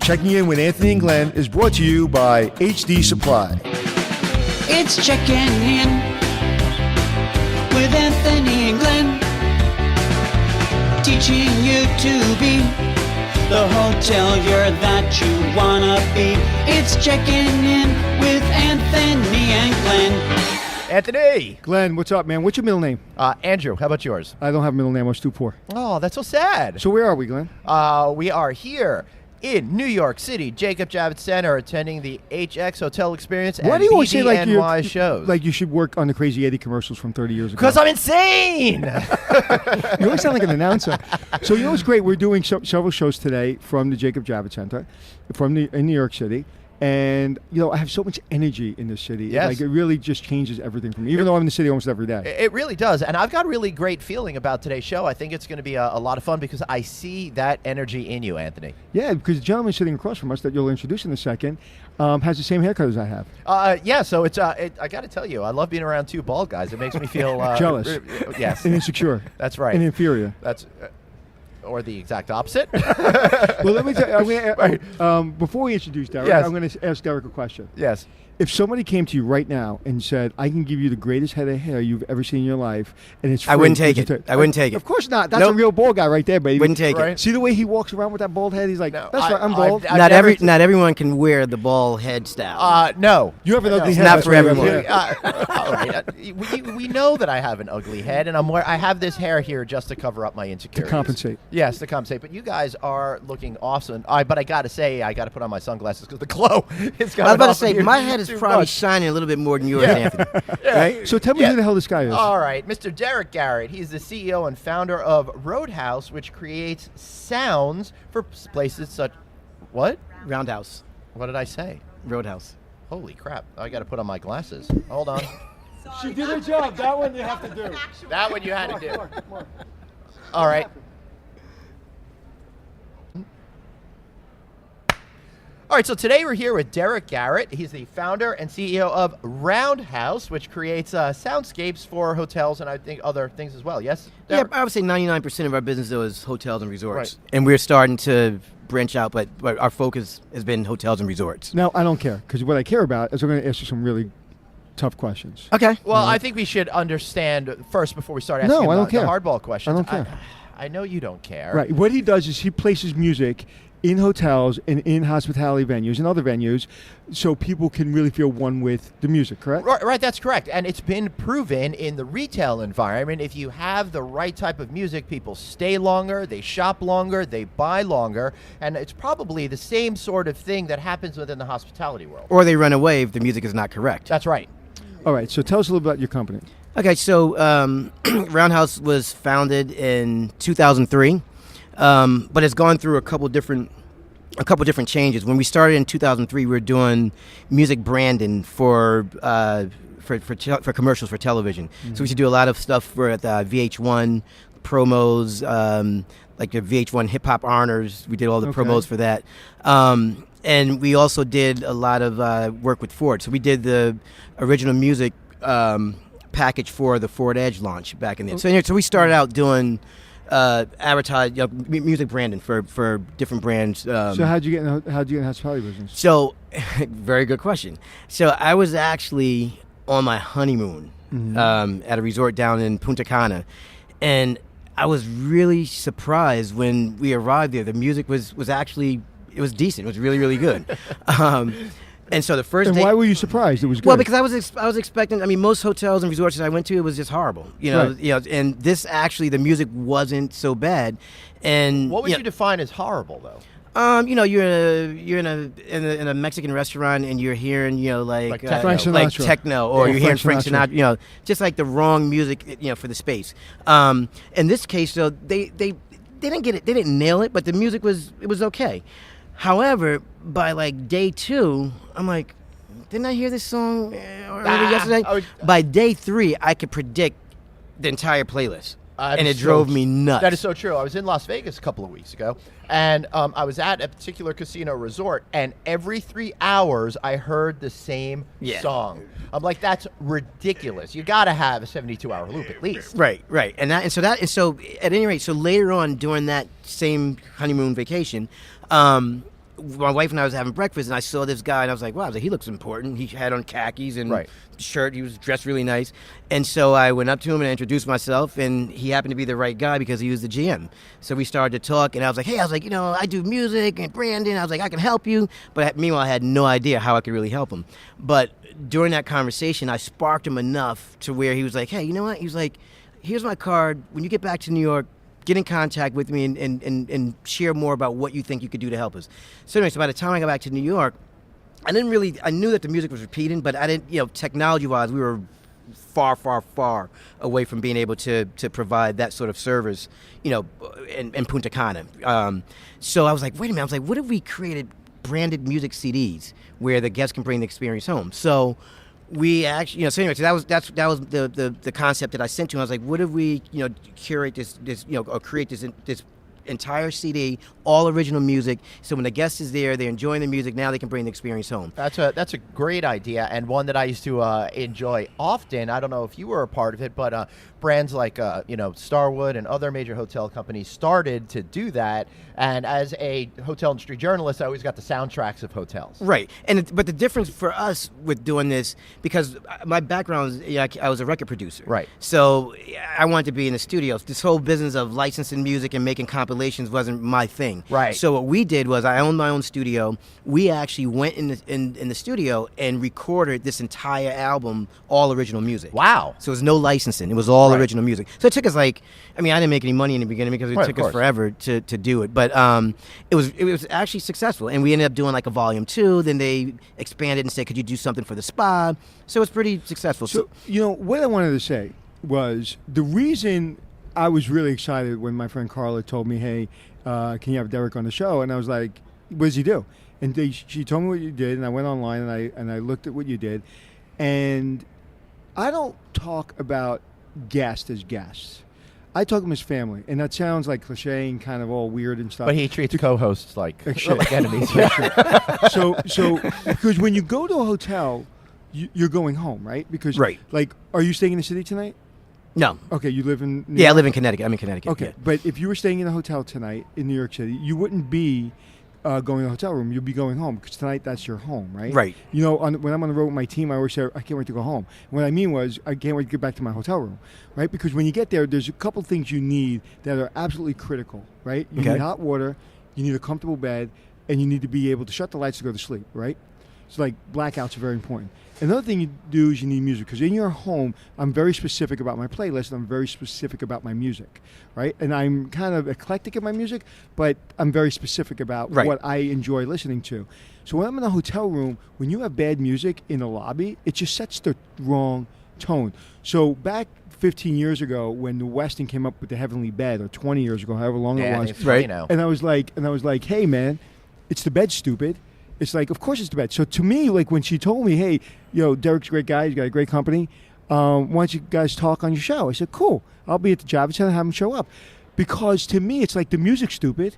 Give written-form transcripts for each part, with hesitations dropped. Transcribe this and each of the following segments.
Checking In with Anthony and Glenn is brought to you by HD Supply. It's checking in with Anthony and Glenn, teaching you to be the hotelier that you wanna be. It's checking in with Anthony and Glenn. Anthony! Glenn, what's up, man? What's your middle name? Andrew, how about yours? I don't have a middle name. I was too poor. Oh, that's so sad. So where are we, Glenn? We are here in New York City, Jacob Javits Center, attending the HX Hotel Experience Why and do you always say like BDNY shows. Like you should work on the Crazy Eddie commercials from 30 years ago? Because I'm insane! You always sound like an announcer. So you know what's great? We're doing several shows today from the Jacob Javits Center, in New York City. And, you know, I have so much energy in this city. Yes. Like, it really just changes everything for me, even though I'm in the city almost every day. It really does. And I've got a really great feeling about today's show. I think it's going to be a lot of fun because I see that energy in you, Anthony. Yeah, because the gentleman sitting across from us that you'll introduce in a second has the same haircut as I have. Yeah, so it's I got to tell you, I love being around two bald guys. It makes me feel... jealous. Yes. And insecure. That's right. And inferior. That's... or the exact opposite. Well, let me tell you, before we introduce Derrick, Yes. I'm going to ask Derrick a question. Yes. If somebody came to you right now and said, I can give you the greatest head of hair you've ever seen in your life, and it's free, I wouldn't take would you it. I wouldn't take it. Of course not. That's Nope. a real bald guy right there, baby. Wouldn't take Right. it. See the way he walks around with that bald head? He's like, No, that's right, I'm bald. I've Not everyone can wear the bald head style. No. You have an ugly It's head. not that's for why you have everyone. hair. All right. We know that I have an ugly head, and I have this hair here just to cover up my insecurities. To compensate. Yes, to compensate. But you guys are looking awesome. But I got to say, I got to put on my sunglasses because the glow is coming I was about to off say, of you my head is too probably much. shining a little bit more than yours, Anthony. Right? So tell me who the hell this guy is. All right, Mr. Derrick Garrett. He's the CEO and founder of Roundhouse, which creates sounds for places such... What? Roundhouse. What did I say? Roadhouse. Holy crap. I got to put on my glasses. Hold on. She did her job. That one you have to do. That one you had to do. All right. All right, so today we're here with Derrick Garrett. He's the founder and CEO of Roundhouse, which creates soundscapes for hotels and I think other things as well. Yes? Yeah, Derrick? I would say 99% of our business, though, is hotels and resorts. Right. And we're starting to branch out, but our focus has been hotels and resorts. Now, I don't care, because what I care about is I'm going to ask you some really tough questions. Okay. Well, I think we should understand first before we start asking No, I don't the care. hardball questions. I don't care. I know you don't care. Right. What he does is he places music in hotels and in hospitality venues and other venues so people can really feel one with the music, correct? Right, that's correct. And it's been proven in the retail environment, if you have the right type of music, people stay longer, they shop longer, they buy longer, and it's probably the same sort of thing that happens within the hospitality world. Or they run away if the music is not correct. That's right. All right. So tell us a little about your company. Okay, so Roundhouse was founded in 2003, but it's gone through a couple different changes. When we started in 2003, we were doing music branding for commercials for television. Mm-hmm. So we used to do a lot of stuff for VH1 promos, like the VH1 Hip Hop Honors. We did all the promos for that. And we also did a lot of work with Ford. So we did the original music package for the Ford Edge launch back in the day. So we started out doing advertise, music branding for different brands. So how'd you get in the hospitality business? So, very good question. So I was actually on my honeymoon at a resort down in Punta Cana, and I was really surprised when we arrived there. The music was actually, it was decent. It was really, really good. And so the first day. And why were you surprised? It was good. Well, because I was expecting. I mean, most hotels and resorts that I went to, it was just horrible. Right. And this actually, the music wasn't so bad. And What would you define as horrible, though? You're in a Mexican restaurant and you're hearing Like techno. like techno, or Yeah, you're hearing Frank Frank Sinatra. Sinatra. Just like the wrong music for the space. In this case, though, they didn't get it. They didn't nail it, but the music was okay. However, by like day 2, I'm like, didn't I hear this song earlier yesterday? By day 3, I could predict the entire playlist. And it drove me nuts. That is so true. I was in Las Vegas a couple of weeks ago, and I was at a particular casino resort, and every 3 hours I heard the same song. I'm like, that's ridiculous. You got to have a 72-hour loop at least. Right. And so at any rate, so later on during that same honeymoon vacation, my wife and I was having breakfast, and I saw this guy, and I was like, wow, he looks important. He had on khakis and shirt. He was dressed really nice. And so I went up to him and I introduced myself, and he happened to be the right guy because he was the GM. So we started to talk, and I was like, hey, I do music and branding. I was like, I can help you. But meanwhile, I had no idea how I could really help him. But during that conversation, I sparked him enough to where he was like, hey, you know what? He was like, here's my card. When you get back to New York, get in contact with me and share more about what you think you could do to help us. So anyway, by the time I got back to New York, I knew that the music was repeating, but I didn't, technology-wise, we were far, far, far away from being able to provide that sort of service, in Punta Cana. So I was like, wait a minute, what if we created branded music CDs where the guests can bring the experience home? So we actually, so that was the concept that I sent to him. I was like, what if we, curate this, or create this entire CD, all original music, so when the guest is there, they're enjoying the music, now they can bring the experience home. That's a great idea, and one that I used to enjoy often. I don't know if you were a part of it, but brands like Starwood and other major hotel companies started to do that. And as a hotel industry journalist, I always got the soundtracks of hotels. Right, but the difference for us with doing this, because my background is, I was a record producer. Right. So I wanted to be in the studios. This whole business of licensing music and making compilations wasn't my thing. Right. So what we did was, I owned my own studio. We actually went in the studio and recorded this entire album, all original music. Wow. So it was no licensing. It was all original music. So it took us I didn't make any money in the beginning because it took us forever to do it. But it was actually successful. And we ended up doing a volume 2. Then they expanded and said, could you do something for the spa? So it's pretty successful. So, what I wanted to say was the reason I was really excited when my friend Carla told me, hey, can you have Derrick on the show? And I was like, what does he do? And she told me what you did, and I went online and I looked at what you did. And I don't talk about guests as guests. I talk them as family, and that sounds like cliche and kind of all weird and stuff. But he treats co-hosts like enemies. So because when you go to a hotel, you're going home, right? Because are you staying in the city tonight? No. Okay, you live in New York? I live in Connecticut. I'm in Connecticut. Okay, but if you were staying in a hotel tonight in New York City, you wouldn't be going to the hotel room. You'd be going home because tonight that's your home, right? Right. When I'm on the road with my team, I always say, I can't wait to go home. What I mean was, I can't wait to get back to my hotel room, right? Because when you get there, there's a couple things you need that are absolutely critical, right? You need hot water, you need a comfortable bed, and you need to be able to shut the lights to go to sleep, right? So blackouts are very important. Another thing you do is you need music, because in your home, I'm very specific about my playlist, and I'm very specific about my music, right? And I'm kind of eclectic in my music, but I'm very specific about what I enjoy listening to. So when I'm in a hotel room, when you have bad music in the lobby, it just sets the wrong tone. So back 15 years ago, when the Westin came up with the Heavenly Bed, or 20 years ago, however long it was, and I was like, hey man, it's the bed, stupid. It's like, of course it's the bed. So to me, when she told me, hey, Derrick's a great guy, he's got a great company, why don't you guys talk on your show? I said, cool. I'll be at the Javits Center, have him show up. Because to me, it's like the music's stupid.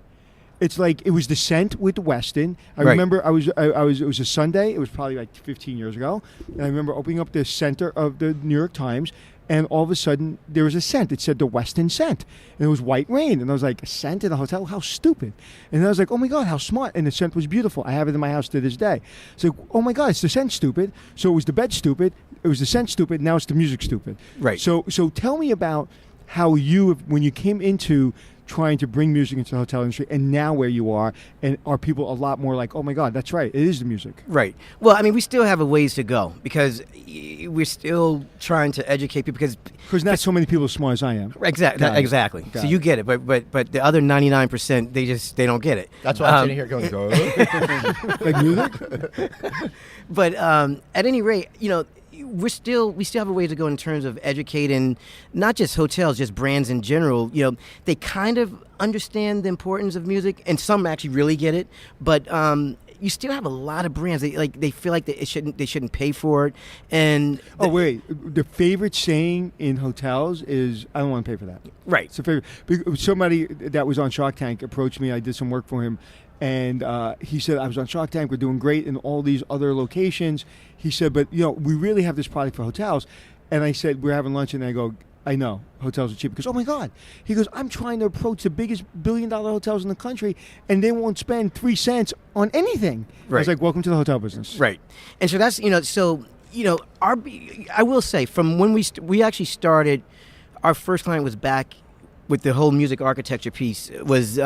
It's like it was the scent with the Westin. I remember it was a Sunday. It was probably 15 years ago. And I remember opening up the center of the New York Times, and all of a sudden there was a scent. It said the Westin scent. And it was White Rain. And I was like, a scent in a hotel? How stupid. And then I was like, oh my God, how smart. And the scent was beautiful. I have it in my house to this day. So, oh my God, it's the scent stupid. So it was the bed stupid. It was the scent stupid. Now it's the music stupid. Right. So tell me about how when you came into trying to bring music into the hotel industry, and now where you are, and are people a lot more like, oh my God, that's right, it is the music. Right. Well, we still have a ways to go, because we're still trying to educate people, because not so many people as smart as I am. Exactly. So you get it, but the other 99%, they don't get it. That's why I'm sitting here going, go. Like music? But at any rate, we still have a way to go in terms of educating not just hotels, just brands in general. They kind of understand the importance of music, and some actually really get it. But you still have a lot of brands they feel like they shouldn't pay for it. And the favorite saying in hotels is, I don't want to pay for that. Right. It's a favorite. Somebody that was on Shark Tank approached me. I did some work for him. And he said, I was on Shark Tank, we're doing great in all these other locations. He said, but, we really have this product for hotels. And I said, we're having lunch, and I go, I know hotels are cheap. Because, oh my God. He goes, I'm trying to approach the biggest billion-dollar hotels in the country, and they won't spend 3 cents on anything. Right. I was like, welcome to the hotel business. Right. And so that's, I will say, from when we actually started, our first client was back with the whole music architecture piece, was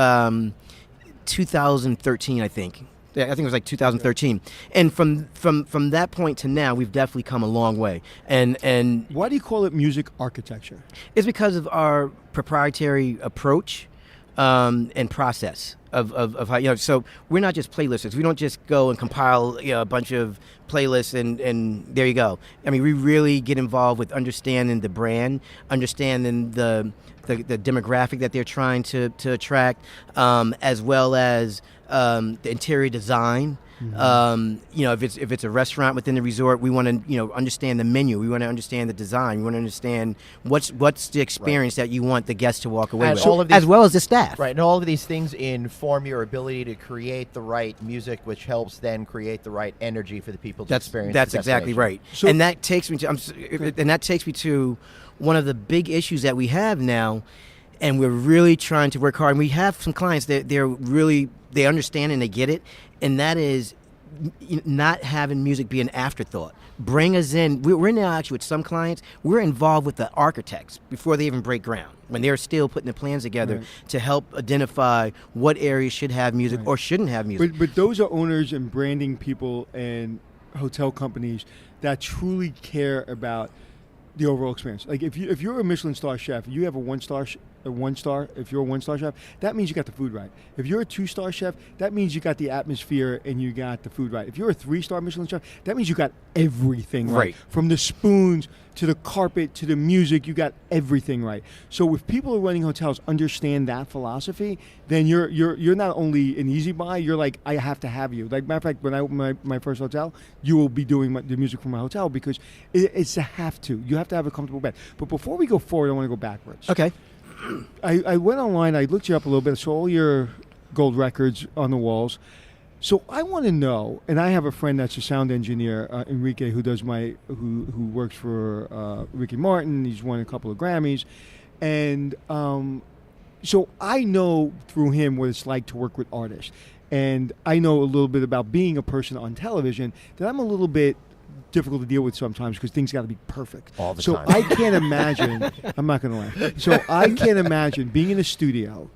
2013, I think. I think it was like 2013, and from that point to now, we've definitely come a long way. And why do you call it music architecture? It's because of our proprietary approach and process of how So we're not just playlisters. We don't just go and compile a bunch of playlists and there you go. I mean, we really get involved with understanding the brand, understanding the demographic that they're trying to attract, as well as the interior design. Mm-hmm. If it's a restaurant within the resort, we want to understand the menu. We want to understand the design. We want to understand what's the experience that you want the guests to walk away with, as well as the staff. Right, and all of these things inform your ability to create the right music, which helps then create the right energy for the people to experience. That's exactly right. So, and that takes me to one of the big issues that we have now, and we're really trying to work hard. And we have some clients that they understand and they get it, and that is not having music be an afterthought. Bring us in. We're now actually with some clients, we're involved with the architects before they even break ground, when they're still putting the plans together to help identify what areas should have music or shouldn't have music. But those are owners and branding people and hotel companies that truly care about the overall experience. Like if you're a Michelin star chef, you have a one star. If you're a 1-star chef, that means you got the food right. If you're a 2-star chef, that means you got the atmosphere and you got the food right. If you're a 3-star Michelin chef, that means you got everything right. From the spoons to the carpet to the music, you got everything right. So if people are running hotels understand that philosophy, then you're not only an easy buy, you're like, I have to have you. Like, matter of fact, when I open my first hotel, you will be doing the music for my hotel, because it's a have to. You have to have a comfortable bed. But before we go forward, I want to go backwards. Okay. I went online, I looked you up a little bit, I saw all your gold records on the walls. So I want to know, and I have a friend that's a sound engineer, Enrique, who works for Ricky Martin. He's won a couple of Grammys. And so I know through him what it's like to work with artists. And I know a little bit about being a person on television, that I'm a little bit difficult to deal with sometimes, because things got to be perfect all the time. So I can't imagine. I'm not going to laugh. So I can't imagine being in a studio,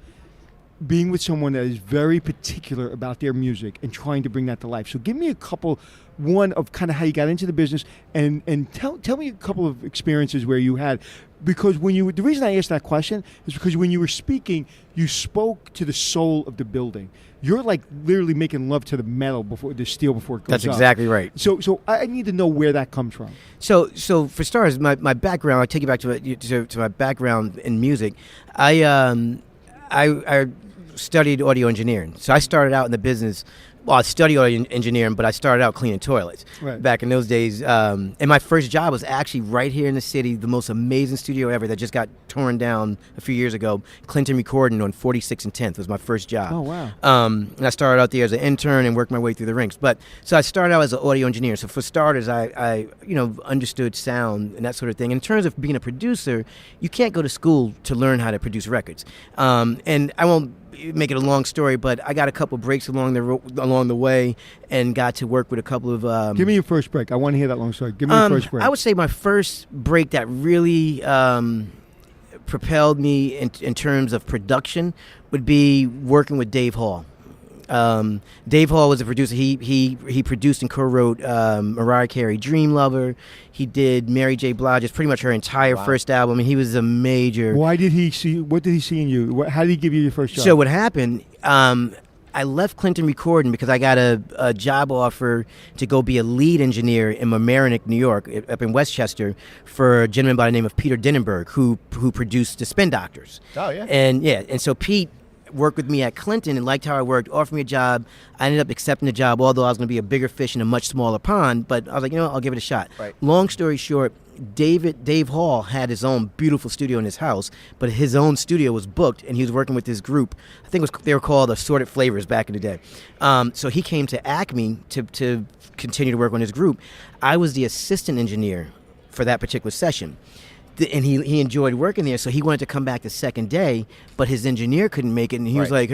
being with someone that is very particular about their music and trying to bring that to life. So give me one of kind of how you got into the business, and tell me a couple of experiences where you had. Because the reason I asked that question is because when you were speaking, you spoke to the soul of the building. You're like literally making love to the metal before it goes That's up. exactly right. So I need to know where that comes from. So for starters, my background, I'll take you back to my background in music. I studied audio engineering. So I started out in the business. Well, I studied audio engineering, but I started out cleaning toilets back in those days. And my first job was actually right here in the city, the most amazing studio ever that just got torn down a few years ago. Clinton Recording on 46 and 10th was my first job. Oh, wow. And I started out there as an intern and worked my way through the ranks. So I started out as an audio engineer. So for starters, I understood sound and that sort of thing. In terms of being a producer, you can't go to school to learn how to produce records. And I won't make it a long story, but I got a couple breaks along the way and got to work with a couple of... Give me your first break. I want to hear that long story. Give me your first break. I would say my first break that really propelled me in terms of production would be working with Dave Hall. Dave Hall was a producer. He produced and co-wrote Mariah Carey, Dream Lover. He did Mary J. Blige's pretty much her entire first album, and he was a major. What did he see in you? How did he give you your first job? So what happened? I left Clinton Recording because I got a job offer to go be a lead engineer in Mamaroneck, New York, up in Westchester, for a gentleman by the name of Peter Dinenberg, who produced the Spin Doctors. Oh yeah. And so Pete worked with me at Clinton and liked how I worked, offered me a job. I ended up accepting the job, although I was going to be a bigger fish in a much smaller pond, but I was like, I'll give it a shot. Right. Long story short, Dave Hall had his own beautiful studio in his house, but his own studio was booked, and he was working with this group. I think they were called Assorted Flavors back in the day. So he came to Acme to continue to work on his group. I was the assistant engineer for that particular session. and he enjoyed working there, so he wanted to come back the second day, but his engineer couldn't make it, and he was like,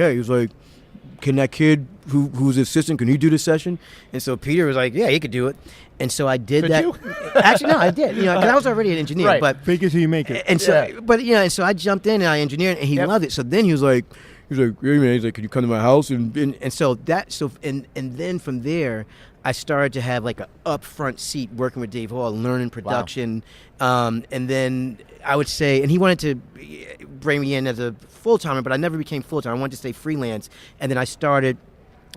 can that kid who's assistant, can he do the session? And so Peter was like, yeah, he could do it. And so I did that. Actually, no, I did. Because I was already an engineer. Right. But fake it till you make it. And so, and so I jumped in and I engineered, and he loved it. So then he was like, hey man, he's like, can you come to my house? And then from there, I started to have like an upfront seat working with Dave Hall, learning production. Wow. And then I would say, and he wanted to bring me in as a full-timer, but I never became full-time. I wanted to stay freelance. And then I started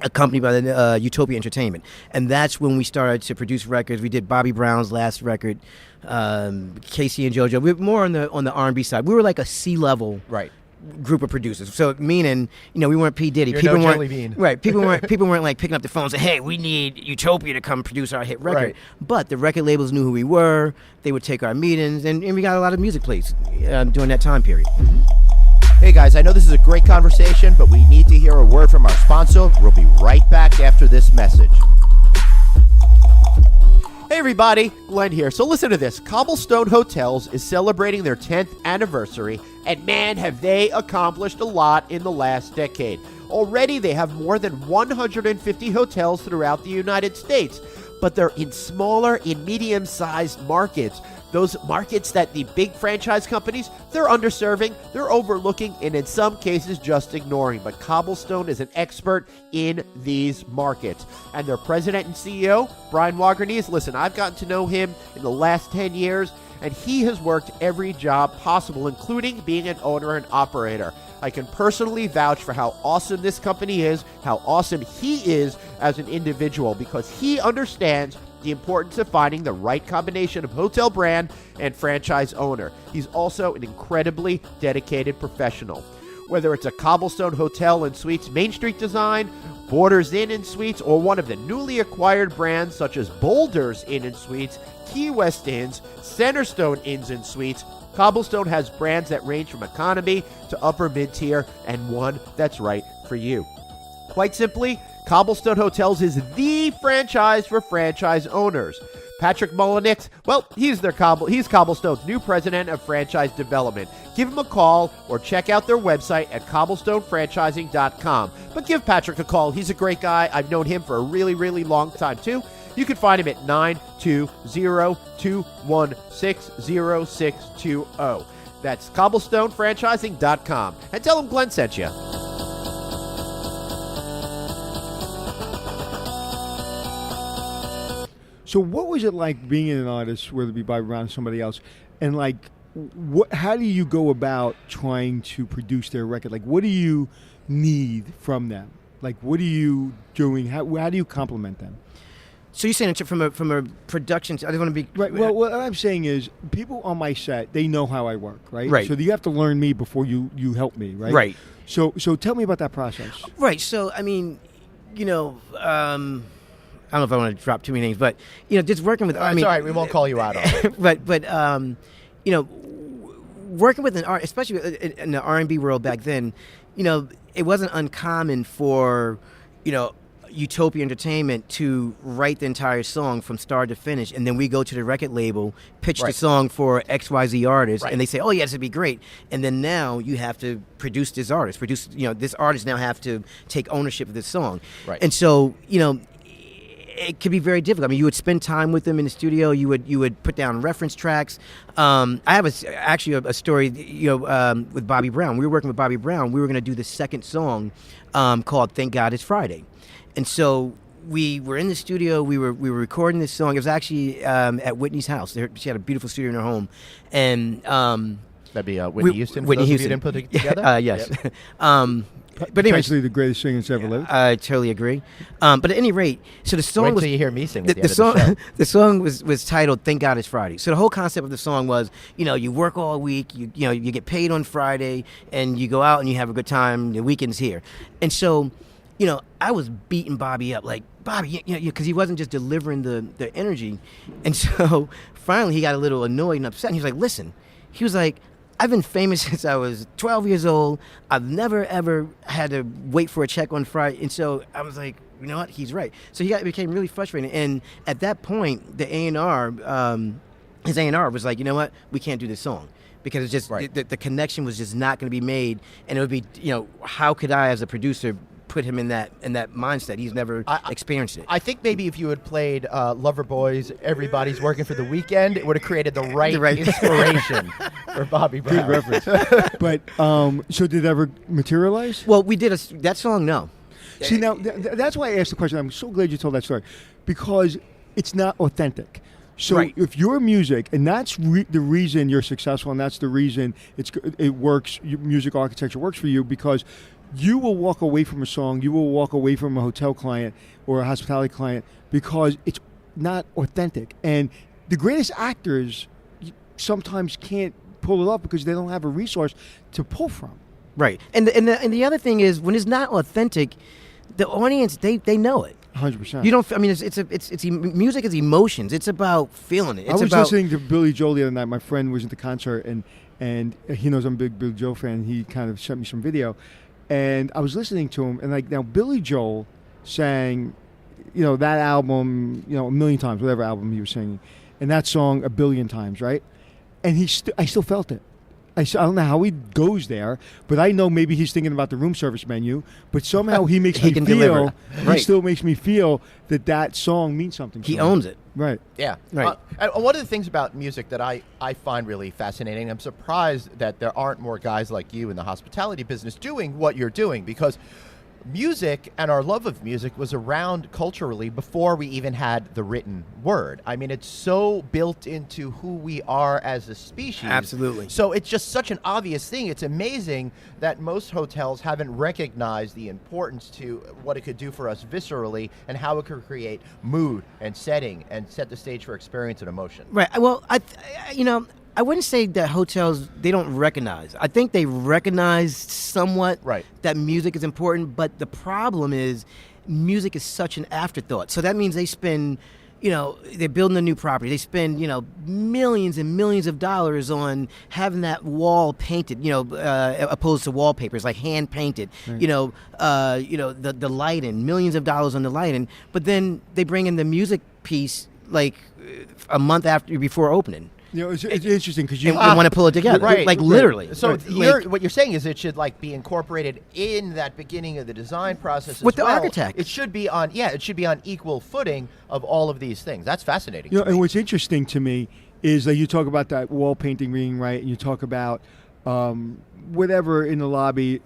a company by the Utopia Entertainment. And that's when we started to produce records. We did Bobby Brown's last record, Casey and JoJo. We were more on the R&B side. We were like a C-level group of producers. So meaning, we weren't P. Diddy. You're no Jelly Bean. Right. People weren't like picking up the phone and saying, hey, we need Utopia to come produce our hit record. Right. But the record labels knew who we were. They would take our meetings, and we got a lot of music plays during that time period. Mm-hmm. Hey guys, I know this is a great conversation, but we need to hear a word from our sponsor. We'll be right back after this message. Hey everybody, Glenn here. So listen to this. Cobblestone Hotels is celebrating their 10th anniversary, and man, have they accomplished a lot in the last decade. Already they have more than 150 hotels throughout the United States, but they're in smaller and medium-sized markets. Those markets that the big franchise companies, they're underserving, they're overlooking, and in some cases just ignoring. But Cobblestone is an expert in these markets. And their president and CEO, Brian Wagernes, listen, I've gotten to know him in the last 10 years, and he has worked every job possible, including being an owner and operator. I can personally vouch for how awesome this company is, how awesome he is as an individual, because he understands the importance of finding the right combination of hotel brand and franchise owner. He's also an incredibly dedicated professional. Whether it's a Cobblestone Hotel and Suites Main Street design, Borders Inn and Suites, or one of the newly acquired brands such as Boulders Inn and Suites, Key West Inns, Centerstone Inns and Suites, Cobblestone has brands that range from economy to upper mid-tier, and one that's right for you. Quite simply, Cobblestone Hotels is the franchise for franchise owners. Patrick Mullenix, well, he's Cobblestone's new president of franchise development. Give him a call or check out their website at cobblestonefranchising.com. But give Patrick a call. He's a great guy. I've known him for a really, really long time, too. You can find him at 920-216-0620. That's cobblestonefranchising.com. And tell him Glenn sent you. So what was it like being an artist, whether it be Bobby Brown or somebody else, and like, how do you go about trying to produce their record? Like, what do you need from them? Like, what are you doing? How do you compliment them? So you're saying from a production? I don't want to be right. Well, what I'm saying is, people on my set, they know how I work, right? Right. So you have to learn me before you help me, right? Right. So tell me about that process. Right. So I mean, I don't know if I want to drop too many names, but just working with. It's all right. We won't call you out on it. but working with an art, especially in the R&B world back then, it wasn't uncommon for Utopia Entertainment to write the entire song from start to finish, and then we go to the record label, pitch the song for XYZ artist, and they say, oh, yes, it'd be great. And then now you have to produce this artist. This artist now have to take ownership of this song. Right. And so, it could be very difficult. I mean, you would spend time with them in the studio. You would put down reference tracks. I have actually a story, with Bobby Brown. We were working with Bobby Brown. We were going to do the second song called "Thank God It's Friday," and so we were in the studio. We were recording this song. It was actually at Whitney's house. She had a beautiful studio in her home, and that'd be Whitney Houston. Whitney Houston. You didn't put it together. Yes. Yep. But anyway, potentially the greatest singer that's ever lived. I totally agree. But at any rate, so the song Wait till you hear me sing at the end song, of the show. The song was titled "Thank God It's Friday." So the whole concept of the song was, you work all week, you get paid on Friday, and you go out and you have a good time. The weekend's here, and so, I was beating Bobby up, like, Bobby, because he wasn't just delivering the energy, and so finally he got a little annoyed and upset. And he was like, "Listen," he was like, "I've been famous since I was 12 years old. I've never, ever had to wait for a check on Friday." And so I was like, you know what? He's right. So became really frustrated. And at that point, the A&R his A&R was like, you know what, we can't do this song. Because it's just the connection was just not going to be made, and it would be, how could I as a producer put him in that mindset? He's never experienced it. I think maybe if you had played Lover Boys, Everybody's Working for the Weekend, it would have created the right inspiration for Bobby Brown. Good reference. But so did it ever materialize? Well, we did that song. No. See, now that's why I asked the question. I'm so glad you told that story, because it's not authentic. So if your music, and that's the reason you're successful, and that's the reason it works, music architecture works for you, because you will walk away from a song, you will walk away from a hotel client or a hospitality client because it's not authentic. And the greatest actors sometimes can't pull it off because they don't have a resource to pull from. Right. And the other thing is, when it's not authentic, the audience, they know it. 100%. You don't. I mean, it's music is emotions. It's about feeling it. It's I was listening to Billy Joel the other night. My friend was at the concert, and he knows I'm a big Billy Joel fan. He kind of sent me some video, and I was listening to him. And now Billy Joel sang, that album, a million times, whatever album he was singing, and that song a billion times, right? And I still felt it. I don't know how he goes there, but I know maybe he's thinking about the room service menu, but somehow he makes me feel, he still makes me feel that song means something. He owns it. Right. Yeah. Right. One of the things about music that I find really fascinating, I'm surprised that there aren't more guys like you in the hospitality business doing what you're doing, because music and our love of music was around culturally before we even had the written word. I mean, it's so built into who we are as a species. Absolutely. So it's just such an obvious thing. It's amazing that most hotels haven't recognized the importance to what it could do for us viscerally and how it could create mood and setting and set the stage for experience and emotion. Right. Well, I wouldn't say that hotels, they don't recognize. I think they recognize somewhat that music is important, but the problem is music is such an afterthought. So that means they spend, they're building a new property. They spend, millions and millions of dollars on having that wall painted, opposed to wallpapers, like hand painted, right. The lighting, millions of dollars on the lighting. But then they bring in the music piece like a month before opening. It's interesting because you want to pull it together, literally. So what you're saying is it should be incorporated in that beginning of the design process with the architect. It should be on equal footing of all of these things. That's fascinating. And what's interesting to me is that you talk about that wall painting being right, and you talk about whatever in the lobby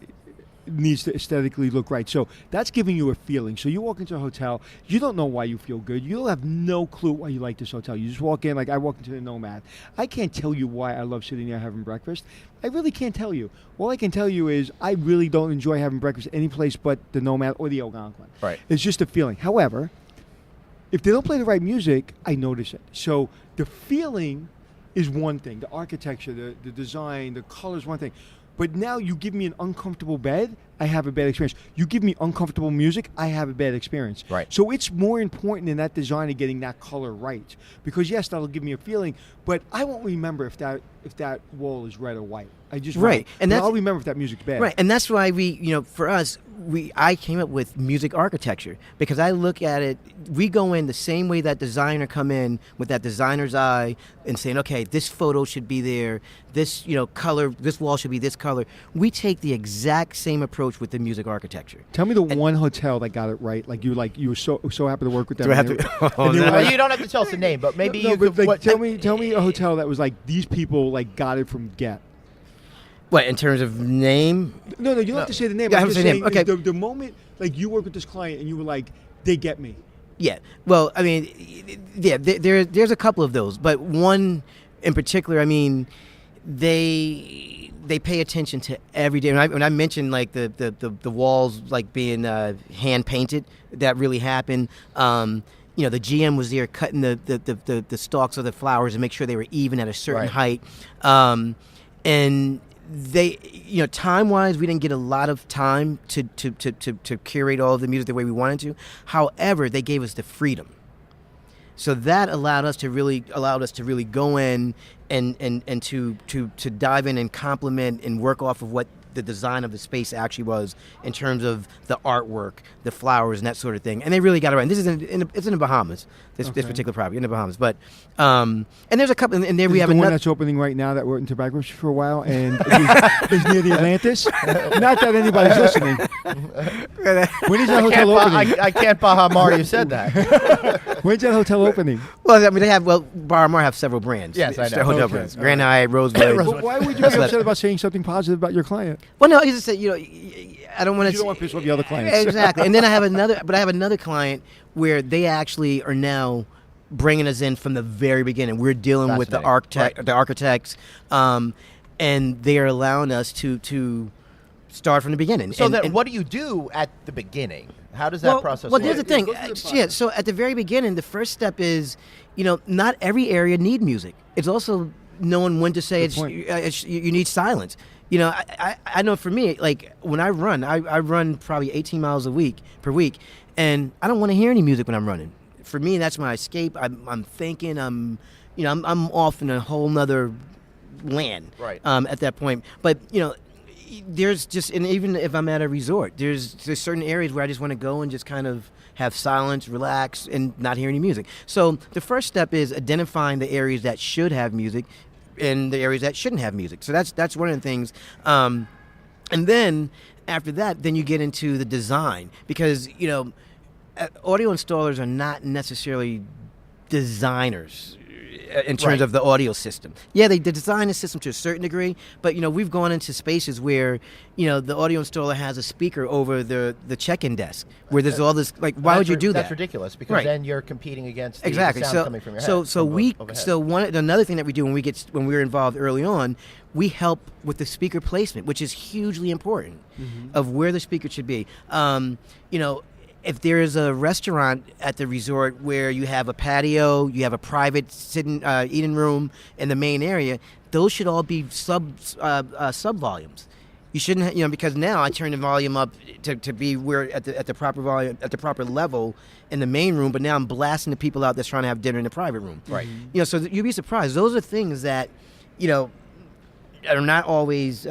needs to aesthetically look right. So that's giving you a feeling. So you walk into a hotel, you don't know why you feel good. You have no clue why you like this hotel. You just walk in, like I walked into the Nomad. I can't tell you why I love sitting there having breakfast. I really can't tell you. All I can tell you is I really don't enjoy having breakfast any place but the Nomad or the Algonquin. Right. It's just a feeling. However, if they don't play the right music, I notice it. So the feeling is one thing. The architecture, the design, the color is one thing. But now you give me an uncomfortable bed, I have a bad experience. You give me uncomfortable music, I have a bad experience. Right. So it's more important in that design of getting that color right. Because yes, that'll give me a feeling, but I won't remember if that wall is red or white. I just won't. And I'll remember if that music's bad. Right, and that's why for us, I came up with music architecture, because I look at it, we go in the same way that designer come in with that designer's eye and saying, okay, this photo should be there, this color, this wall should be this color. We take the exact same approach with the music architecture. Tell me one hotel that got it right. You were so happy to work with them. You don't have to tell us the name, but maybe tell me a hotel that was like these people got it from get. What, in terms of name? No, you don't have to say the name. I'm just saying, okay. The moment you work with this client and you were like, they get me. Yeah. Well, I mean, yeah, there's a couple of those, but one in particular, I mean, they pay attention to every day. When I mentioned the walls being hand painted, that really happened. The GM was there cutting the stalks of the flowers and make sure they were even at a certain height. And they, time-wise, we didn't get a lot of time to curate all of the music the way we wanted to. However, they gave us the freedom. So that allowed us to really go in and to dive in and complement and work off of what the design of the space actually was in terms of the artwork, the flowers, and that sort of thing. And they really got it right. And this is it's in the Bahamas. This particular property in the Bahamas. But and there's a couple, and then we have the another one that's opening right now that went into bankruptcy for a while, and is near the Atlantis. Not that anybody's listening. When is that hotel opening? I can't Bahamar you said that. When's that hotel opening? Well, I mean, Bahamar have several brands. Yes, I know. Hotel brands. Grand Hyatt, Rosewood. But why would you be upset about saying something positive about your client? Well, no, I just said, I don't want to. You don't want to piss off the other clients. Exactly. And then I have another client where they actually are now bringing us in from the very beginning. We're dealing with the architects, and they are allowing us to start from the beginning. So what do you do at the beginning? How does that process work? Well, here's the thing. So at the very beginning, the first step is, not every area need music. It's also knowing when to say you need silence. I know for me, like when I run probably 18 miles per week, and I don't want to hear any music when I'm running. For me, that's my escape. I'm thinking. I'm off in a whole nother land. Right. At that point, but there's just, and even if I'm at a resort, there's certain areas where I just want to go and just kind of have silence, relax, and not hear any music. So the first step is identifying the areas that should have music and the areas that shouldn't have music. So that's one of the things. And then after that, then you get into the design, because audio installers are not necessarily designers in terms of the audio system. Yeah, they design the system to a certain degree, but we've gone into spaces where the audio installer has a speaker over the check-in desk where there's all this, like, why would you do that? That's ridiculous, because then you're competing against the sound coming from your head. Another thing that we do when we're involved early on, we help with the speaker placement, which is hugely important of where the speaker should be. If there is a restaurant at the resort where you have a patio, you have a private eating room in the main area, those should all be sub volumes. You shouldn't, because now I turn the volume up to be where at the proper volume, at the proper level in the main room, but now I'm blasting the people out that's trying to have dinner in the private room. Right. So you'd be surprised. Those are things that are not always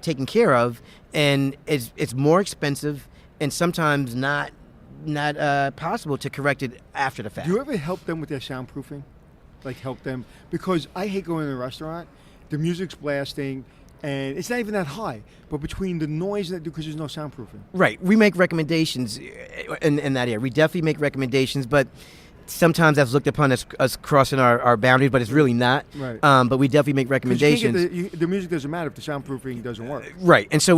taken care of, and it's more expensive and sometimes not possible to correct it after the fact. Do you ever help them with their soundproofing? Like help them? Because I hate going to a restaurant, the music's blasting, and it's not even that high. But between the noise because there's no soundproofing. Right. We make recommendations in that area. We definitely make recommendations, but sometimes that's looked upon as crossing our boundaries, but it's really not. Right. But we definitely make recommendations. The music doesn't matter if the soundproofing doesn't work. Right. And so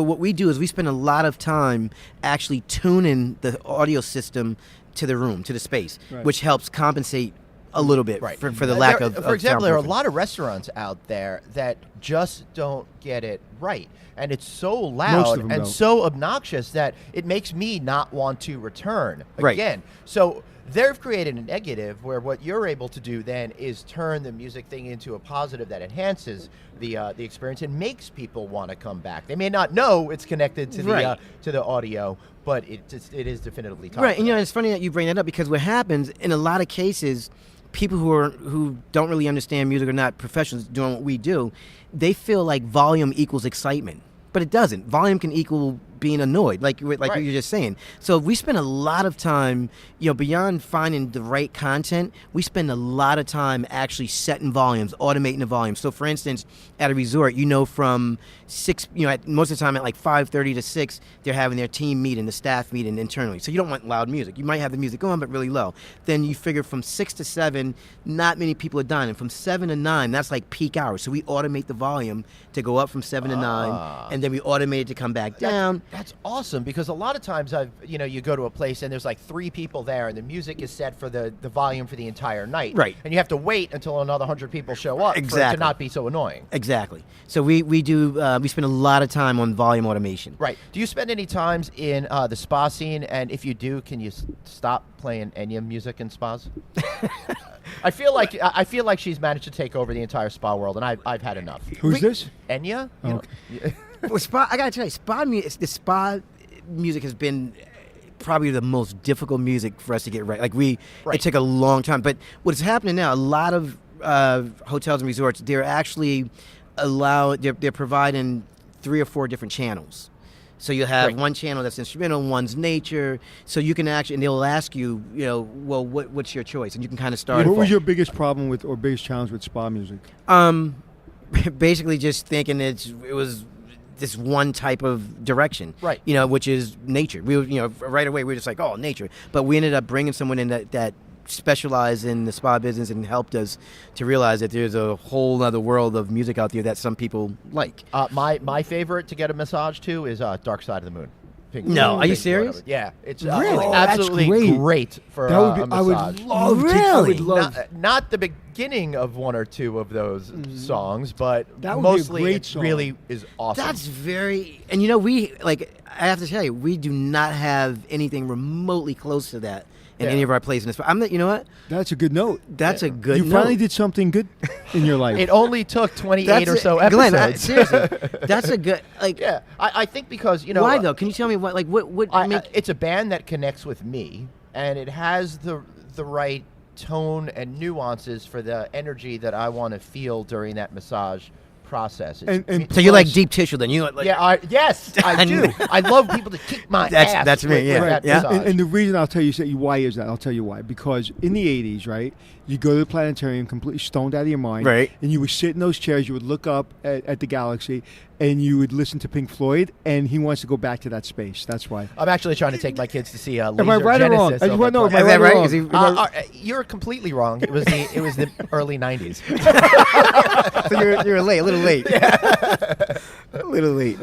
what we do is we spend a lot of time actually tuning the audio system to the room, to the space, which helps compensate a little bit for the lack of For example, there are a lot of restaurants out there that just don't get it right. And it's so loud and so obnoxious that it makes me not want to return again. So they've created a negative where what you're able to do then is turn the music thing into a positive that enhances the experience and makes people want to come back. They may not know it's connected to the audio, but it is definitively talking. Right, and it's funny that you bring that up, because what happens in a lot of cases, people who don't really understand music or not professionals doing what we do, they feel like volume equals excitement. But it doesn't. Volume can equal being annoyed, like you were just saying. So we spend a lot of time, beyond finding the right content, we spend a lot of time actually setting volumes, automating the volume. So for instance, at a resort, from 6, most of the time at like 5:30 to 6, they're having their team meeting, the staff meeting internally. So you don't want loud music. You might have the music on, but really low. Then you figure from 6 to 7, not many people are dining. From 7 to 9, that's like peak hours. So we automate the volume to go up from 7 to 9, and then we automate it to come back down. That's awesome, because a lot of times you go to a place and there's like 3 people there and the music is set for the volume for the entire night. Right. And you have to wait until another 100 people show up for it to not be so annoying. Exactly. So we spend a lot of time on volume automation. Right. Do you spend any times in the spa scene? And if you do, can you stop playing Enya music in spas? I feel like she's managed to take over the entire spa world, and I've had enough. Who's this? Enya? Okay. Well, I gotta tell you, the spa music has been probably the most difficult music for us to get right. It took a long time. But what's happening now, a lot of hotels and resorts, they're actually they're providing 3 or 4 different channels. So you'll have one channel that's instrumental, one's nature. So you can actually, and they'll ask you, well, what's your choice? And you can kind of start. What was your biggest problem with, or biggest challenge with spa music? Basically just thinking it was this one type of direction, right? Which is nature. We were, right away we were just like, oh, nature. But we ended up bringing someone in that specialized in the spa business and helped us to realize that there's a whole other world of music out there that some people like. My favorite to get a massage to is Dark Side of the Moon. Are you serious? Yeah, it's really? absolutely great for a massage. I would love really? I would love. Not the beginning of 1 or 2 of those songs, but that would mostly be a great it song. really is awesome. That's very, and we I have to tell you, we do not have anything remotely close to that in any of our places. I'm not, you know what? That's a good note. That's a good note. You finally did something good in your life. It only took 28 or so episodes. Glenn, seriously, that's a good, Yeah, I think because, why though? Can you tell me what it's a band that connects with me, and it has the right tone and nuances for the energy that I want to feel during that massage process. So you like deep tissue then? Yes, I do. I love people to kick my ass. That's me, with that massage. And the reason I'll tell you why is that. I'll tell you why. Because in the 80s, right, you go to the planetarium completely stoned out of your mind. Right. And you would sit in those chairs, you would look up at the galaxy, and you would listen to Pink Floyd, and he wants to go back to that space. That's why. I'm actually trying to take my kids to see Laser Am I right Genesis. or wrong? I just want to know. Is that right? You're completely wrong. It was the early 90s. So you're late, a little late. A little late.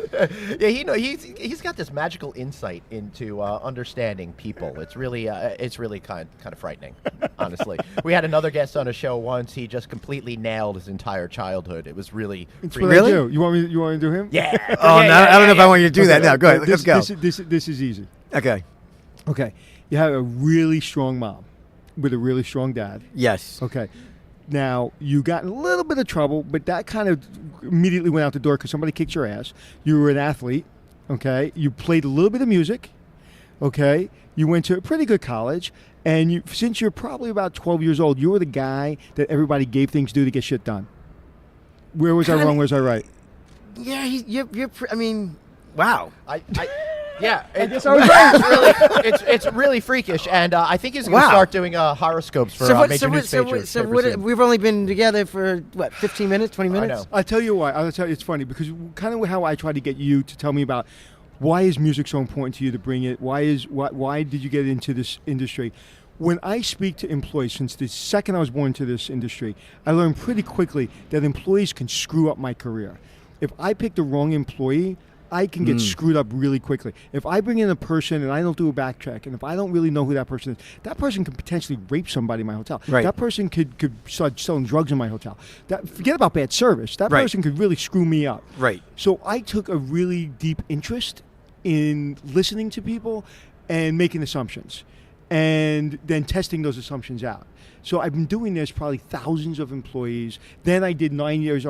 Yeah, he's got this magical insight into understanding people. It's really kind of frightening, honestly. We had another guest on a show once. He just completely nailed his entire childhood. It was really really. You want me to do him? Yeah. I don't know if I want you to do that now. Go ahead. Let's go. This is easy. Okay. You have a really strong mom with a really strong dad. Yes. Okay. Now, you got in a little bit of trouble, but that kind of immediately went out the door because somebody kicked your ass. You were an athlete, okay? You played a little bit of music, okay? You went to a pretty good college, and since you're probably about 12 years old, you were the guy that everybody gave things to get shit done. Where was I wrong? Where was I right? Yeah, you're I mean, wow. Yeah, it's really freakish, and I think he's going to start doing horoscopes for major newspapers. So we've only been together for 15 minutes, 20 minutes? I know. I'll tell you why. It's funny because kind of how I try to get you to tell me about why is music so important to you to bring it. Why did you get into this industry? When I speak to employees, since the second I was born into this industry, I learned pretty quickly that employees can screw up my career. If I pick the wrong employee, I can get screwed up really quickly. If I bring in a person and I don't do a back check, and if I don't really know who that person is, that person could potentially rape somebody in my hotel. Right. That person could start selling drugs in my hotel. Forget about bad service. That person could really screw me up. Right. So I took a really deep interest in listening to people and making assumptions, and then testing those assumptions out. So I've been doing this probably thousands of employees. Then I did 9 years,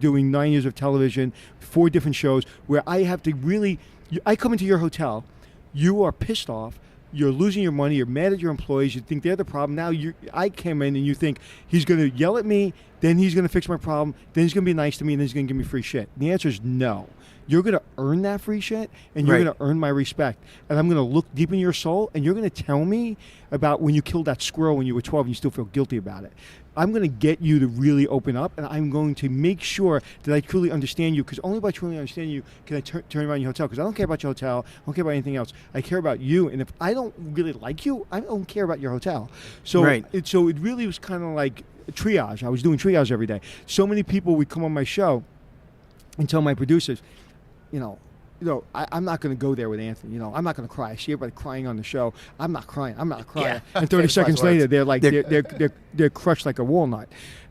doing 9 years of television, 4 different shows where I have to really, I come into your hotel, you are pissed off, you're losing your money, you're mad at your employees, you think they're the problem. Now I came in and you think he's going to yell at me, then he's going to fix my problem, then he's going to be nice to me, and then he's going to give me free shit. The answer is no. You're going to earn that free shit, and you're going to earn my respect. And I'm going to look deep in your soul, and you're going to tell me about when you killed that squirrel when you were 12 and you still feel guilty about it. I'm going to get you to really open up, and I'm going to make sure that I truly understand you, because only by truly understanding you can I turn around your hotel, because I don't care about your hotel, I don't care about anything else. I care about you, and if I don't really like you, I don't care about your hotel. So, it really was kind of like triage. I was doing triage every day. So many people would come on my show and tell my producers, I'm not going to go there with Anthony. I'm not going to cry. I see everybody crying on the show. I'm not crying. Yeah. And 30 seconds later, they're like they're crushed like a walnut.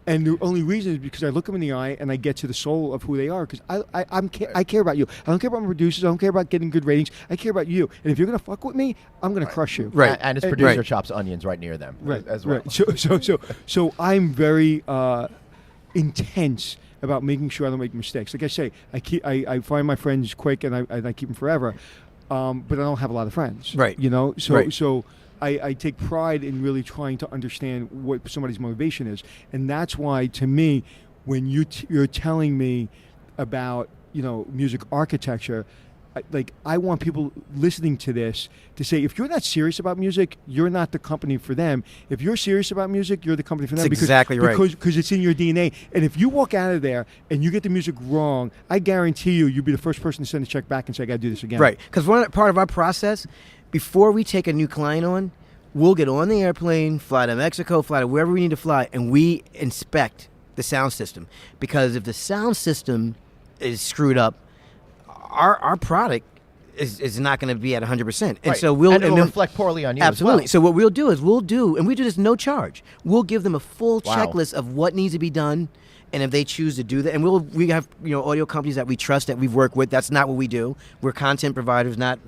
And the only reason is because I look them in the eye and I get to the soul of who they are. Because I care about you. I don't care about my producers. I don't care about getting good ratings. I care about you. And if you're going to fuck with me, I'm going to crush you. Right. And his producer chops onions right near them. As well. Right. So I'm very intense about making sure I don't make mistakes. Like I say, I find my friends quick and I keep them forever, but I don't have a lot of friends. Right. So I take pride in really trying to understand what somebody's motivation is, and that's why, to me, when you're telling me about music architecture. I want people listening to this to say, if you're not serious about music, you're not the company for them. If you're serious about music, you're the company for them. That's exactly right. Because it's in your DNA. And if you walk out of there and you get the music wrong, I guarantee you'll be the first person to send a check back and say, I got to do this again. Right. Because part of our process, before we take a new client on, we'll get on the airplane, fly to Mexico, fly to wherever we need to fly, and we inspect the sound system. Because if the sound system is screwed up, our product is not going to be at 100%. And right. So we'll and it'll reflect poorly on you absolutely. as well. So what we'll do is and we do this no charge. We'll give them a full checklist of what needs to be done, and if they choose to do that, and we have audio companies that we trust, that we've worked with. That's not what we do. We're content providers, not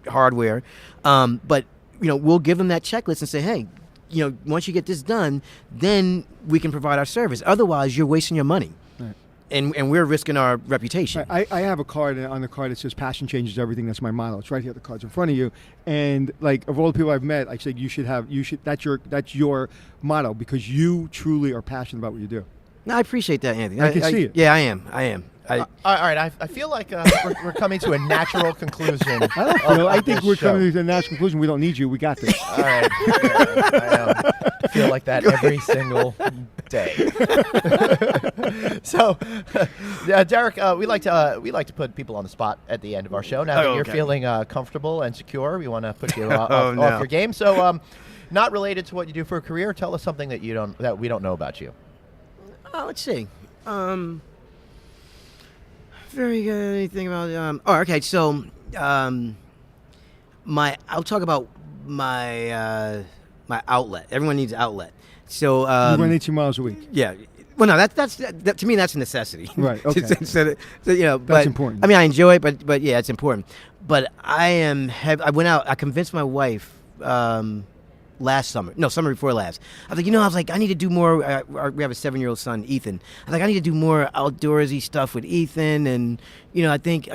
hardware. But we'll give them that checklist and say, hey, once you get this done, then we can provide our service. Otherwise, you're wasting your money. Right. And we're risking our reputation. I have a card, and on the card it says passion changes everything. That's my motto. It's right here. The card's in front of you. And of all the people I've met, I said you should that's your motto, because you truly are passionate about what you do. No, I appreciate that, Anthony. I can see it. Yeah, I am. All right, I feel like we're coming to a natural conclusion. I think we're coming to a natural conclusion. We don't need you. We got this. All right. I feel like that every single day. So, Derrick, we like to put people on the spot at the end of our show. Now that you're feeling comfortable and secure, we want to put you off your game. So, not related to what you do for a career, tell us something that we don't know about you. Let's see. Very good. Anything about okay. So, I'll talk about my outlet. Everyone needs outlet. So you run 18 miles a week. Yeah. Well, no, that's to me that's a necessity. Right. Okay. so, that's important. I mean, I enjoy it, but yeah, it's important. But I went out. I convinced my wife. Summer before last. I was like, I need to do more. We have a 7-year-old son, Ethan. I was like, I need to do more outdoorsy stuff with Ethan, and I think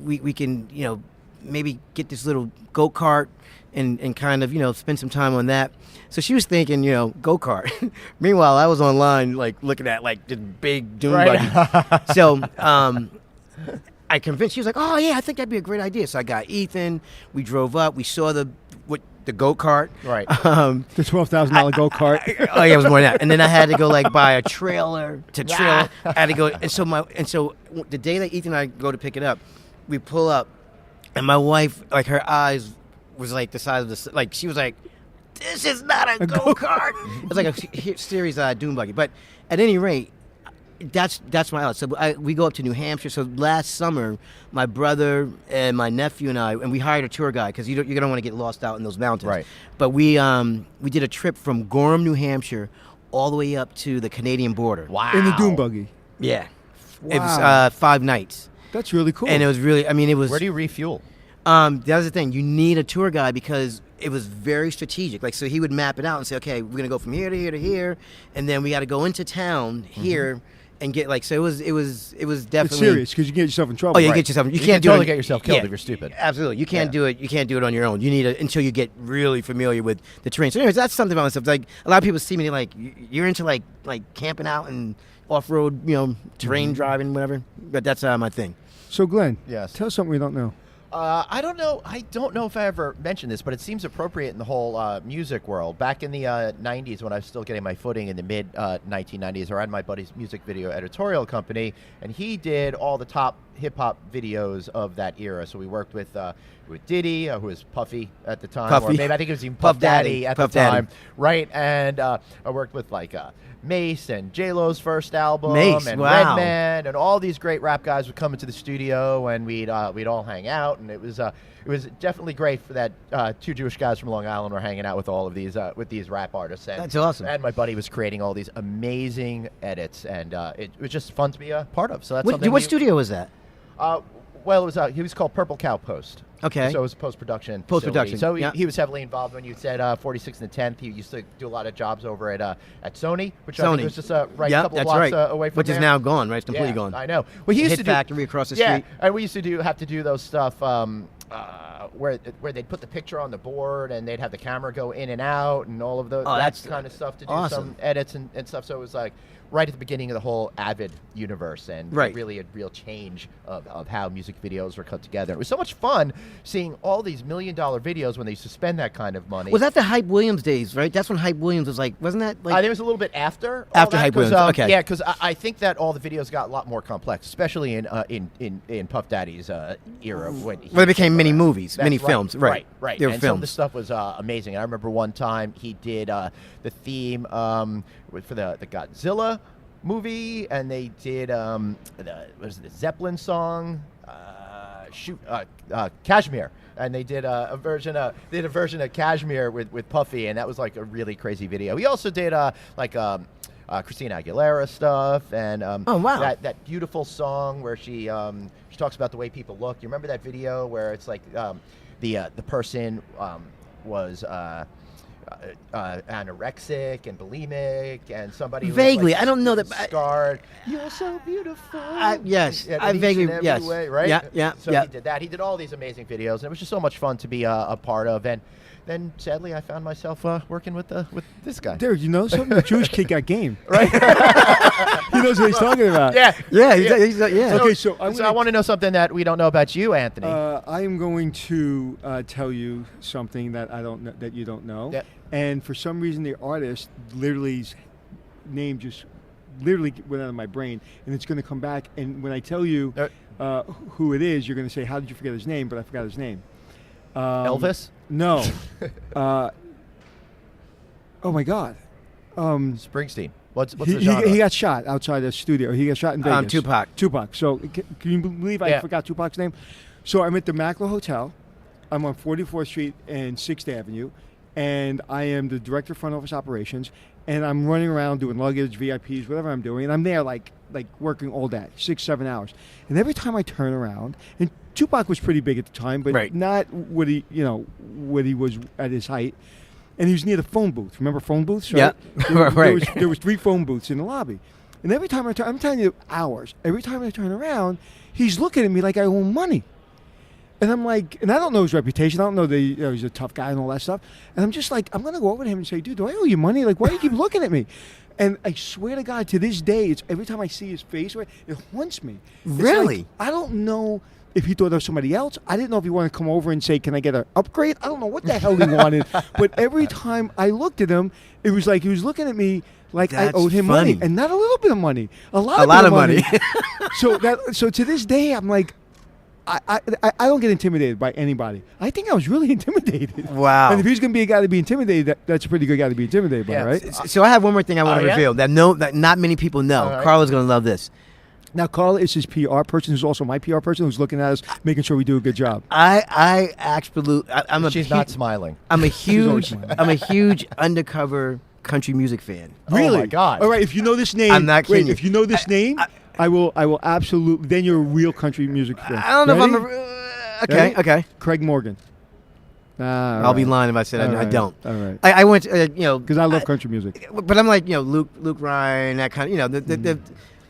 we can maybe get this little go-kart and kind of spend some time on that. So she was thinking go-kart. Meanwhile, I was online looking at this big dune buggy. So I convinced. She was like, oh yeah, I think that'd be a great idea. So I got Ethan. We drove up. We saw the go-kart. Right. The $12,000 go-kart. Oh yeah, it was more than that. And then I had to go buy a trailer to trailer. I had to go, and so the day that Ethan and I go to pick it up, we pull up, and my wife, her eyes was the size of the, she was like, this is not a go-kart. It was like a series dune buggy. But at any rate, that's my outlet. So we go up to New Hampshire. So last summer, my brother and my nephew and we hired a tour guide, because you're going to want to get lost out in those mountains. Right. But we did a trip from Gorham, New Hampshire, all the way up to the Canadian border. Wow. In the dune buggy. Yeah. Wow. It was 5 nights. That's really cool. And it was really, it was. Where do you refuel? That was the thing. You need a tour guide, because it was very strategic. So he would map it out and say, okay, we're going to go from here to here to here, and then we got to go into town here. And get so it was definitely. It's serious, because you get yourself in trouble. Oh, you get yourself. You can't do totally it. Get yourself killed if you're stupid. Absolutely, you can't do it. You can't do it on your own. You need until you get really familiar with the terrain. So, anyways, that's something about myself. A lot of people see me you're into camping out and off-road, terrain driving, whatever. But that's my thing. So, Glenn, yes, tell us something we don't know. I don't know if I ever mentioned this, but it seems appropriate in the whole music world. Back in the 90s, when I was still getting my footing in the mid 1990s, I had my buddy's music video editorial company, and he did all the top hip-hop videos of that era. So we worked with Diddy, who was Puffy at the time. Or maybe I think it was even Puff Daddy at the time. Right? And I worked with Mace and J-Lo's first album, and Redman, and all these great rap guys would come into the studio, and we'd all hang out, and it was definitely great for that. 2 Jewish guys from Long Island were hanging out with all of these rap artists. And, that's awesome. And my buddy was creating all these amazing edits, and it was just fun to be a part of. So that's something. What studio was that? Well, it was he was called Purple Cow Post. Okay. So it was post-production. Post-production, So yeah. he was heavily involved when you said 46 and the 10th. He used to do a lot of jobs over at Sony, which I think was just a couple blocks away from which there. is now gone, right? It's completely gone. I know. Well, he used Hit to do Factory across the street. Yeah, and we used to have to do those stuff where they'd put the picture on the board and they'd have the camera go in and out and all of that kind of stuff to do awesome. some edits and stuff. So it was like right at the beginning of the whole Avid universe and really a real change of how music videos were cut together. It was so much fun seeing all these $1 million videos when they used to spend that kind of money. Was that the Hype Williams days, right? That's when Hype Williams was like, wasn't that like... I think it was a little bit after. After Hype Williams, okay. Yeah, because I think that all the videos got a lot more complex, especially in Puff Daddy's era. When they became mini movies, mini films. Right. They were And films. some of the stuff was amazing. I remember one time he did the theme for the Godzilla movie, and they did the Zeppelin song, Kashmir, and they did a version of Kashmir with Puffy, and that was like a really crazy video. He also did Christina Aguilera stuff, and that beautiful song where she talks about the way people look. You remember that video where it's like the person was anorexic and bulimic, and somebody vaguely, was, like, I don't know that scarred. You're so beautiful. Yes, in I each vaguely and every yes, way, right? Yeah. So he did that. He did all these amazing videos, and it was just so much fun to be a part of. And then sadly, I found myself working with this guy. Derrick, you know something? The Jewish kid got game. Right? He knows what he's talking about. Yeah. Okay, so I want to know something that we don't know about you, Anthony. I am going to tell you something that I don't know, that you don't know. Yeah. And for some reason, the artist literally's name just literally went out of my brain, and it's going to come back. And when I tell you who it is, you're going to say, "How did you forget his name?" But I forgot his name. Elvis? No. Oh my God. Springsteen. What's the genre? He got shot outside the studio. He got shot in Vegas. Tupac. So can you believe I forgot Tupac's name? So I'm at the Macklowe Hotel. I'm on 44th Street and 6th Avenue, and I am the director of front office operations, and I'm running around doing luggage, VIPs, whatever I'm doing, and I'm there like working all day, 6-7 hours. And every time I turn around, and Tupac was pretty big at the time, but not what he was at his height. And he was near the phone booth. Remember phone booths? Right? Yeah, There was 3 phone booths in the lobby. And every time I'm telling you, hours. Every time I turn around, he's looking at me like I owe him money. And I'm like, and I don't know his reputation. I don't know that he's a tough guy and all that stuff. And I'm just like, I'm going to go over to him and say, dude, do I owe you money? Like, why do you keep looking at me? And I swear to God, to this day, it's every time I see his face, it haunts me. Really? Like, I don't know if he thought of somebody else. I didn't know if he wanted to come over and say, can I get an upgrade? I don't know what the hell he wanted. But every time I looked at him, it was like he was looking at me like I owed him money. And not a little bit of money. A lot of money. So to this day, I'm like, I don't get intimidated by anybody. I think I was really intimidated. Wow. And if he's going to be a guy to be intimidated, that's a pretty good guy to be intimidated by, right? So I have one more thing I want to reveal that not many people know. Right. Carla's going to love this. Now, Carla is his PR person, who's also my PR person, who's looking at us, making sure we do a good job. She's not smiling. I'm a huge undercover country music fan. Really? Oh my God! All right, if you know this name, I'm not kidding. If you know this name, I will absolutely. Then you're a real country music fan. I don't know if I'm okay. Craig Morgan. I'll be lying if I said I don't. All right. I went, because I love country music. But I'm like, Luke Ryan, that kind of,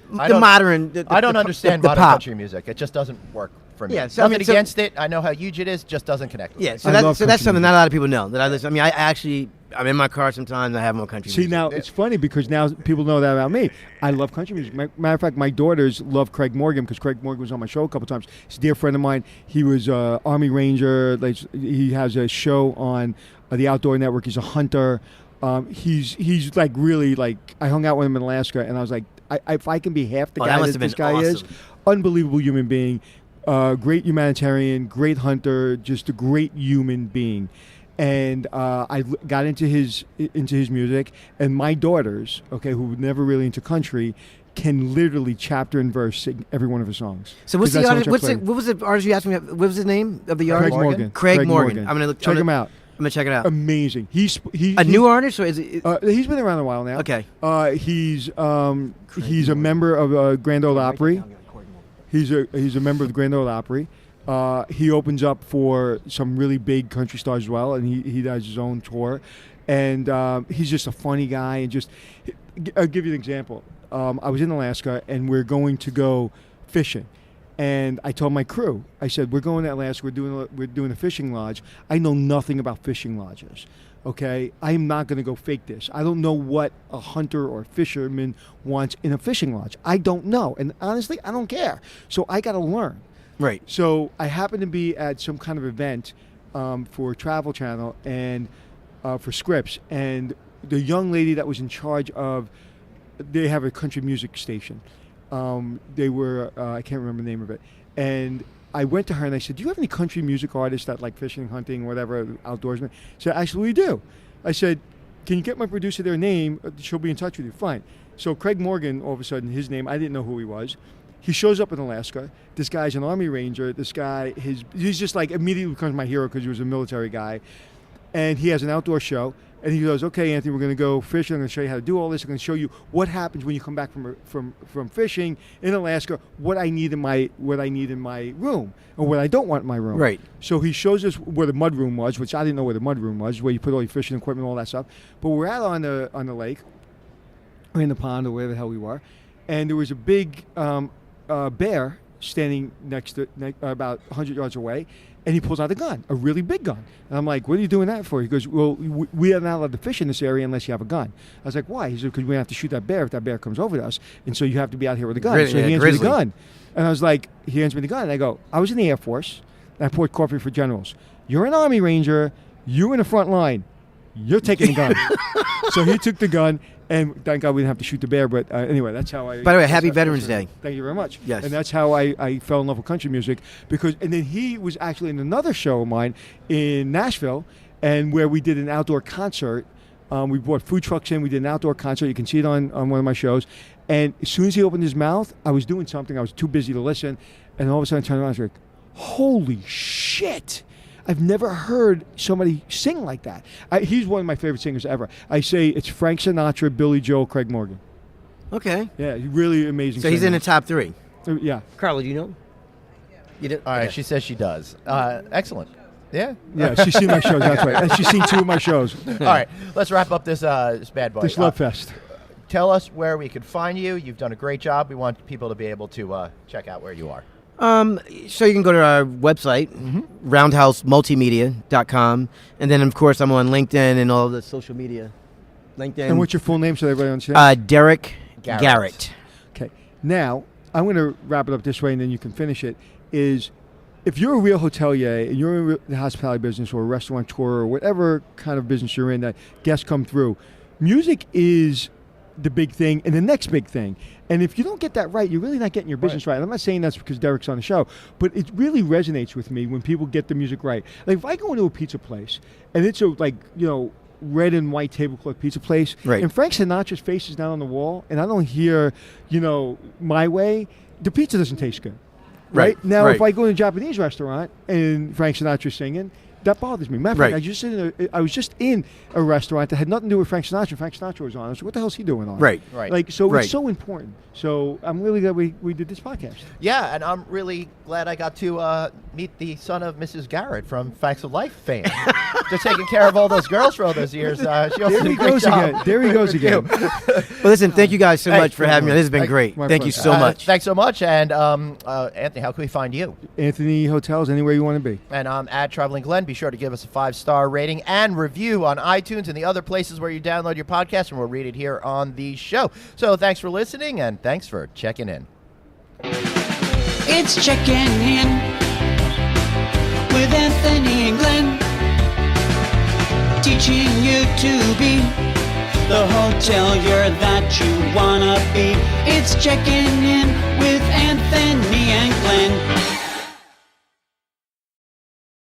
the modern. I don't understand modern country music. It just doesn't work for me. Yeah, so nothing against it. I know how huge it is. Just doesn't connect with me. So that's something not a lot of people know that I listen. I mean, I'm in my car sometimes. I have more country music. See, now it's funny because now people know that about me. I love country music. Matter of fact, my daughters love Craig Morgan because Craig Morgan was on my show a couple times. He's a dear friend of mine. He was Army Ranger. He has a show on the Outdoor Network. He's a hunter. He's like really like. I hung out with him in Alaska, and I was like, if I can be half the guy that this guy is, unbelievable human being, great humanitarian, great hunter, just a great human being. And I got into his music, and my daughters, who were never really into country, can literally chapter and verse sing every one of his songs. So what's the artist? What was the artist you asked me? What was the name of the artist? Craig Morgan. I'm gonna check him out. I'm gonna check it out. Amazing. He's a new artist, or is it? He's been around a while now. Okay. He's a member of Grand Ole Opry. He's a member of the Grand Ole Opry. He opens up for some really big country stars as well, and he does his own tour. And he's just a funny guy. And I'll give you an example. I was in Alaska, and we're going to go fishing. And I told my crew, I said, we're going to Alaska, we're doing a fishing lodge. I know nothing about fishing lodges, okay? I'm not going to go fake this. I don't know what a hunter or fisherman wants in a fishing lodge. I don't know. And honestly, I don't care. So I got to learn. Right. So I happened to be at some kind of event for Travel Channel and for Scripps. And the young lady that was in charge of, they have a country music station. They were, I can't remember the name of it. And I went to her and I said, do you have any country music artists that like fishing, hunting, whatever, outdoorsmen? She said, actually, we do. I said, can you get my producer their name? She'll be in touch with you. Fine. So Craig Morgan, all of a sudden, his name, I didn't know who he was. He shows up in Alaska. This guy's an Army Ranger. This guy, he's just like immediately becomes my hero because he was a military guy. And he has an outdoor show. And he goes, okay, Anthony, we're going to go fishing. I'm going to show you how to do all this. I'm going to show you what happens when you come back from fishing in Alaska, what I need in my room, or what I don't want in my room. Right. So he shows us where the mud room was, which I didn't know where the mud room was, where you put all your fishing equipment, all that stuff. But we're out on the lake, or in the pond, or wherever the hell we were, and there was a big bear standing next to about 100 yards away. And he pulls out a gun, a really big gun. And I'm like, what are you doing that for? He goes, well, we are not allowed to fish in this area unless you have a gun. I was like, why? He said, because we have to shoot that bear if that bear comes over to us. And so you have to be out here with a gun. So he hands me the gun. And I was like, he hands me the gun. And I go, I was in the Air Force. And I poured coffee for generals. You're an Army Ranger. You're in the front line. You're taking the gun. So he took the gun. And thank God we didn't have to shoot the bear. But anyway, that's how I... By the way, happy Veterans Day. Thank you very much. Yes. And that's how I fell in love with country music. And then he was actually in another show of mine in Nashville, and where we did an outdoor concert. We brought food trucks in. We did an outdoor concert. You can see it on one of my shows. And as soon as he opened his mouth, I was doing something. I was too busy to listen. And all of a sudden I turned around and I was like, holy shit. I've never heard somebody sing like that. He's one of my favorite singers ever. I say it's Frank Sinatra, Billy Joel, Craig Morgan. Okay. Yeah, really amazing So he's in the top 3. Yeah. Carla, do you know? You do? All right, she says she does. Excellent. Yeah. Yeah, she's seen my shows, that's right. And she's seen 2 of my shows. All right, let's wrp up this bad boy. This Love Fest. Tell us where we can find you. You've done a great job. We want people to be able to check out where you are. So you can go to our website, roundhousemultimedia.com. And then, of course, I'm on LinkedIn and all the social media. LinkedIn. And what's your full name so everybody understands? Derrick Garrett. Okay. Now, I'm going to wrap it up this way, and then you can finish it, is if you're a real hotelier and you're in the hospitality business or a restaurateur or whatever kind of business you're in that guests come through, music is the big thing and the next big thing. And if you don't get that right, you're really not getting your business right. And I'm not saying that's because Derrick's on the show, but it really resonates with me when people get the music right. Like if I go into a pizza place and it's a red and white tablecloth pizza place, right, and Frank Sinatra's face is down on the wall, and I don't hear, My Way, the pizza doesn't taste good. Right? Now, if I go to a Japanese restaurant and Frank Sinatra's singing, that bothers me. Matter of fact, I was just in a restaurant that had nothing to do with Frank Sinatra. Frank Sinatra was on. I was like, what the hell is he doing on? Right. It's so important. So I'm really glad we did this podcast. Yeah, and I'm really glad I got to meet the son of Mrs. Garrett from Facts of Life fame. Just taking care of all those girls for all those years. She also did a great job. There he goes again. Well, listen, thank you guys so much for having me. This has been great. Thank you so much. Thanks so much. And Anthony, how can we find you? Anthony Hotels, anywhere you want to be. And I'm at Traveling Glenn. Be sure to give us a 5-star rating and review on iTunes and the other places where you download your podcast, and we'll read it here on the show. So thanks for listening, and thanks for checking in. It's Checking In with Anthony and Glenn, teaching you to be the hotelier that you wanna be. It's Checking In with Anthony and Glenn.